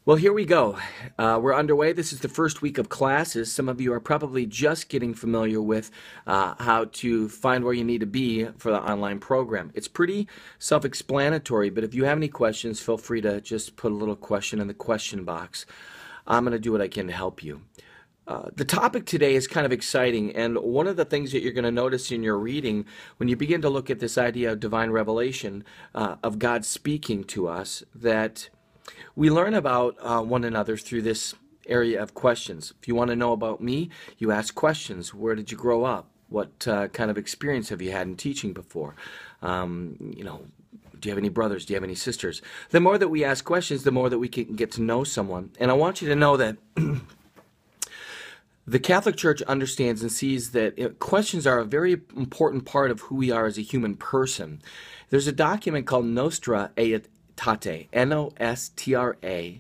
Well, here we go. We're underway. This is the first week of classes. Some of you are probably just getting familiar with how to find where you need to be for the online program. It's pretty self-explanatory, but if you have any questions, feel free to just put a little question in the question box. I'm going to do what I can to help you. The topic today is kind of exciting, and one of the things that you're going to notice in your reading when you begin to look at this idea of divine revelation, of God speaking to us, that we learn about one another through this area of questions. If you want to know about me, you ask questions. Where did you grow up? What kind of experience have you had in teaching before? Do you have any brothers? Do you have any sisters? The more that we ask questions, the more that we can get to know someone. And I want you to know that the Catholic Church understands and sees that questions are a very important part of who we are as a human person. There's a document called Nostra Aetate, Nostra Aetate,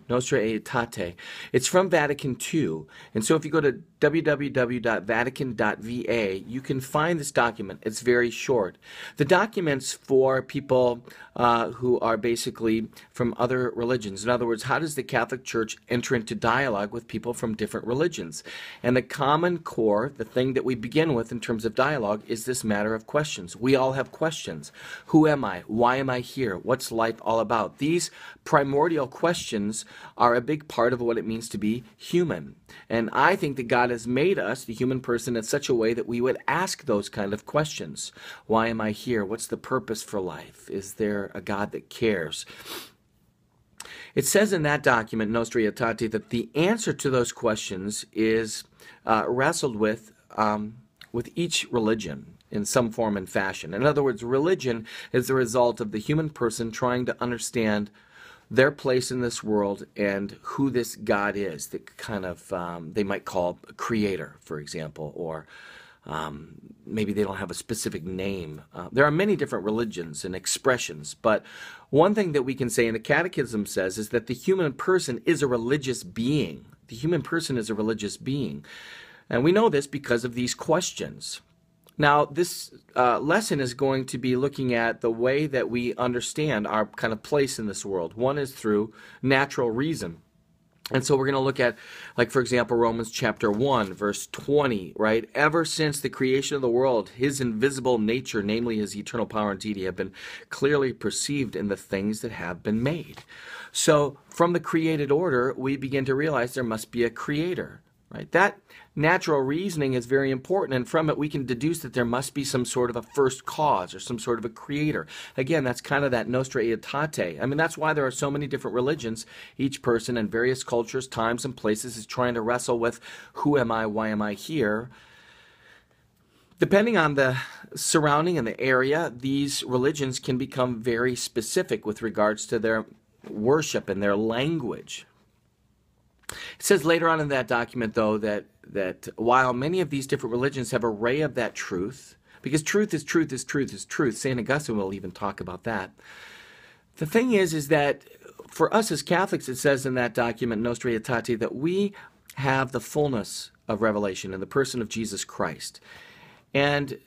Nostra Aetate. It's from Vatican II. And so if you go to www.vatican.va, you can find this document. It's very short. The document's for people who are basically from other religions. In other words, how does the Catholic Church enter into dialogue with people from different religions? And the common core, the thing that we begin with in terms of dialogue, is this matter of questions. We all have questions. Who am I? Why am I here? What's life all about? These primordial questions are a big part of what it means to be human. And I think that God has made us, the human person, in such a way that we would ask those kind of questions. Why am I here? What's the purpose for life? Is there a God that cares? It says in that document, Nostra Aetate, that the answer to those questions is wrestled with each religion in some form and fashion. In other words, religion is the result of the human person trying to understand their place in this world and who this God is, that kind of they might call a creator, for example, or maybe they don't have a specific name. There are many different religions and expressions, but one thing that we can say, and the Catechism says, is that the human person is a religious being. The human person is a religious being. And we know this because of these questions. Now, this lesson is going to be looking at the way that we understand our kind of place in this world. One is through natural reason. And so we're going to look at, like, for example, Romans chapter 1, verse 20, right? Ever since the creation of the world, his invisible nature, namely his eternal power and deity, have been clearly perceived in the things that have been made. So from the created order, we begin to realize there must be a creator. Right? That natural reasoning is very important, and from it we can deduce that there must be some sort of a first cause or some sort of a creator. Again, that's kind of that Nostra Aetate. I mean, that's why there are so many different religions. Each person in various cultures, times, and places is trying to wrestle with who am I, why am I here? Depending on the surrounding and the area, these religions can become very specific with regards to their worship and their language. It says later on in that document, though, that while many of these different religions have an array of that truth, because truth is truth is truth is truth, St. Augustine will even talk about that. The thing is that for us as Catholics, it says in that document, Nostra Aetate, that we have the fullness of revelation in the person of Jesus Christ. And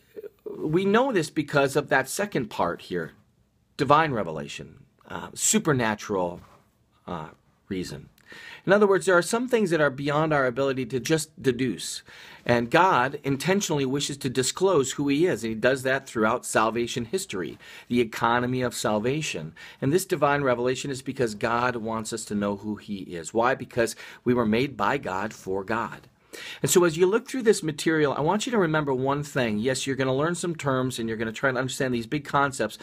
we know this because of that second part here, divine revelation, supernatural reason. In other words, there are some things that are beyond our ability to just deduce. And God intentionally wishes to disclose who he is. And he does that throughout salvation history, the economy of salvation. And this divine revelation is because God wants us to know who he is. Why? Because we were made by God for God. And so as you look through this material, I want you to remember one thing. Yes, you're going to learn some terms and you're going to try to understand these big concepts,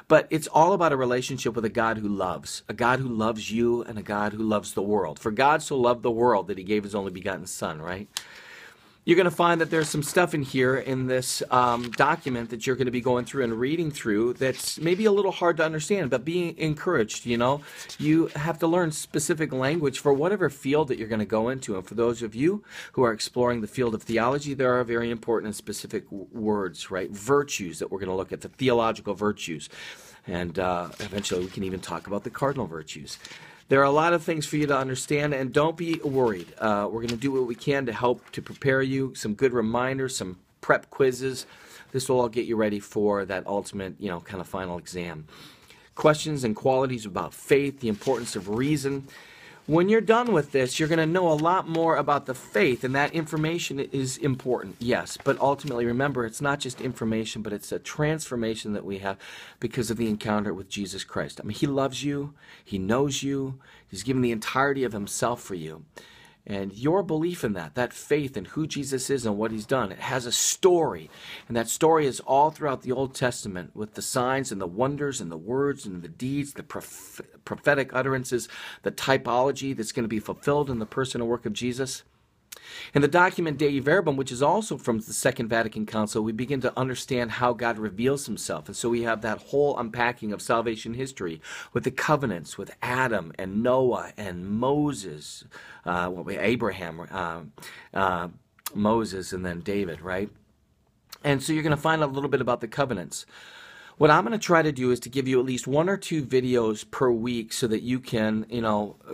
but it's all about a relationship with a God who loves you and a God who loves the world. For God so loved the world that he gave his only begotten Son, right? You're going to find that there's some stuff in here in this document that you're going to be going through and reading through that's maybe a little hard to understand, but be encouraged, you know. You have to learn specific language for whatever field that you're going to go into. And for those of you who are exploring the field of theology, there are very important and specific words, right? Virtues that we're going to look at, the theological virtues. And eventually we can even talk about the cardinal virtues. There are a lot of things for you to understand, and don't be worried. We're going to do what we can to help to prepare you, some good reminders, some prep quizzes. This will all get you ready for that ultimate, kind of final exam. questions and qualities about faith, the importance of reason. When you're done with this, you're going to know a lot more about the faith, and that information is important, yes. But ultimately, remember, it's not just information, but it's a transformation that we have because of the encounter with Jesus Christ. I mean, he loves you. He knows you. He's given the entirety of himself for you. And your belief in that faith in who Jesus is and what he's done, it has a story. And that story is all throughout the Old Testament with the signs and the wonders and the words and the deeds, the prophetic utterances, the typology that's going to be fulfilled in the person and work of Jesus. In the document Dei Verbum, which is also from the Second Vatican Council, we begin to understand how God reveals himself. And so we have that whole unpacking of salvation history with the covenants with Adam and Noah and Moses, Abraham, Moses, and then David, right? And so you're going to find out a little bit about the covenants. What I'm going to try to do is to give you at least 1 or 2 videos per week so that you can,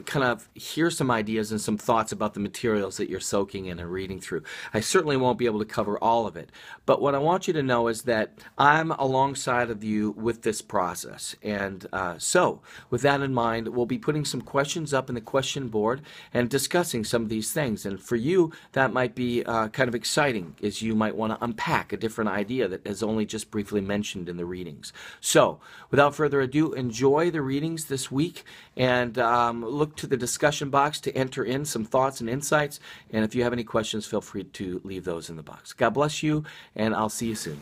kind of hear some ideas and some thoughts about the materials that you're soaking in and reading through. I certainly won't be able to cover all of it, but what I want you to know is that I'm alongside of you with this process. And so, with that in mind, we'll be putting some questions up in the question board and discussing some of these things. And for you, that might be kind of exciting, as you might want to unpack a different idea that is only just briefly mentioned in the reading. So, without further ado, enjoy the readings this week and look to the discussion box to enter in some thoughts and insights. And if you have any questions, feel free to leave those in the box. God bless you, and I'll see you soon.